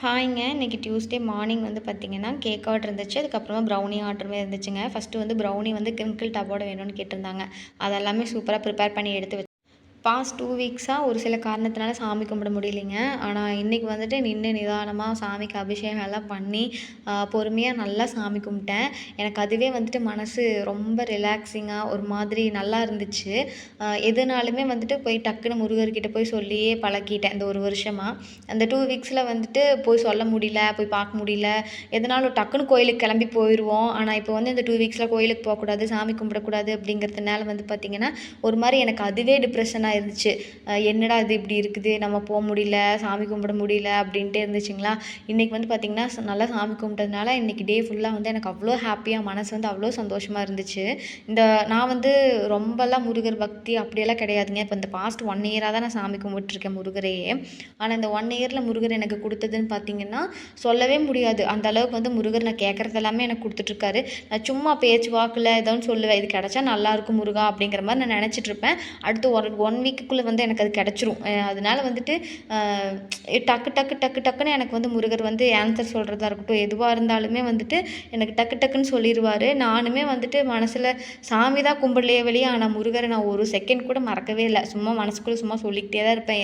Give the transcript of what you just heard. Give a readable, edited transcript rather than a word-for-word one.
ஹாய்ங்க. இன்னைக்கு Tuesday morning வந்து பார்த்தீங்கன்னா, கேக் ஆர்டர் இருந்துச்சு. அதுக்கப்புறமா ப்ரௌனி ஆர்டருமே இருந்துச்சுங்க. ஃபர்ஸ்ட்டு வந்து ப்ரௌனி வந்து கிரிங்கிள் டாப்போட வேணும்னு கேட்டிருந்தாங்க. அதெல்லாமே சூப்பரா ப்ரிப்பேர் பண்ணி எடுத்து பாஸ்ட் 2 வீக்ஸா ஒரு சில காரணத்தினால சாமி கும்பிட முடியலைங்க. ஆனா, இன்னைக்கு வந்துட்டு நின்னு நிதானமா சாமிக்கு அபிஷேகம் எல்லாம் பண்ணி, பொறுமையா நல்லா சாமி கும்பிட்டேன். எனக்கு அதுவே வந்துட்டு மனசு ரொம்ப ரிலாக்ஸிங்கா ஒரு மாதிரி நல்லா இருந்துச்சு. எதுனாலுமே வந்துட்டு போய் டக்குனு முருகர்கிட்ட போய் சொல்லியே பழக்கிட்டேன் இந்த 1 வருஷமா. அந்த 2 வீக்ஸில வந்துட்டு போய் சொல்ல முடியல, போய் பார்க்க முடியல. எதனாலும் டக்குனு கோயிலுக்கு கிளம்பி போயிருவோம். ஆனா, இப்போ வந்து இந்த 2 வீக்ஸில கோயிலுக்கு போகக்கூடாது, சாமி கும்பிடக்கூடாது அப்படிங்கிறதுனால வந்து பார்த்தீங்கன்னா, ஒரு மாரி எனக்கு அதுவே டிப்ரெஷனா இருந்துச்சு. என்னடா இது இப்படி இருக்குது, நம்ம முடியல, சாமி கும்பிட முடியல அப்படின்ட்டே இருந்துச்சுங்களா. இன்றைக்கி வந்து பார்த்திங்கன்னா நல்லா சாமி கும்பிட்டதுனால இன்றைக்கி டே ஃபுல்லாக வந்து எனக்கு அவ்வளோ ஹாப்பியாக மனசு வந்து அவ்வளோ சந்தோஷமாக இருந்துச்சு. நான் வந்து ரொம்பலாம் முருகர் பக்தி அப்படியெல்லாம் கிடையாதுங்க. இப்போ இந்த பாஸ்ட் 1 இயராக தான் நான் சாமி கும்பிட்டுருக்கேன் முருகரையே. ஆனால் இந்த 1 இயரில் முருகர் எனக்கு கொடுத்ததுன்னு பார்த்திங்கன்னா சொல்லவே முடியாது. அந்த அளவுக்கு வந்து முருகர் நான் கேட்குறது எல்லாமே எனக்கு கொடுத்துட்ருக்காரு. நான் சும்மா பேச்சு வாக்கில் ஏதோ ஒன்று சொல்லுவேன், இது கிடச்சா நல்லாயிருக்கும் முருகா அப்படிங்கிற மாதிரி நான் நினச்சிட்ருப்பேன். அடுத்து ஒரு 1 வீக்குக்குள்ளே வந்து எனக்கு அது கிடச்சிரும். அதனால வந்துட்டு டக்கு டக்கு டக்கு டக்குன்னு எனக்கு வந்து முருகர் வந்து ஆன்சர் சொல்கிறதா இருக்கட்டும், எதுவாக இருந்தாலுமே வந்துட்டு எனக்கு டக்கு டக்குன்னு சொல்லிடுவார். நானுமே வந்துட்டு மனசில் சாமி தான் கும்பிடலையே வெளியே, ஆனால் முருகரை நான் ஒரு செகண்ட் கூட மறக்கவே இல்லை. சும்மா மனசுக்குள்ளே சும்மா சொல்லிக்கிட்டே தான் இருப்பேன்.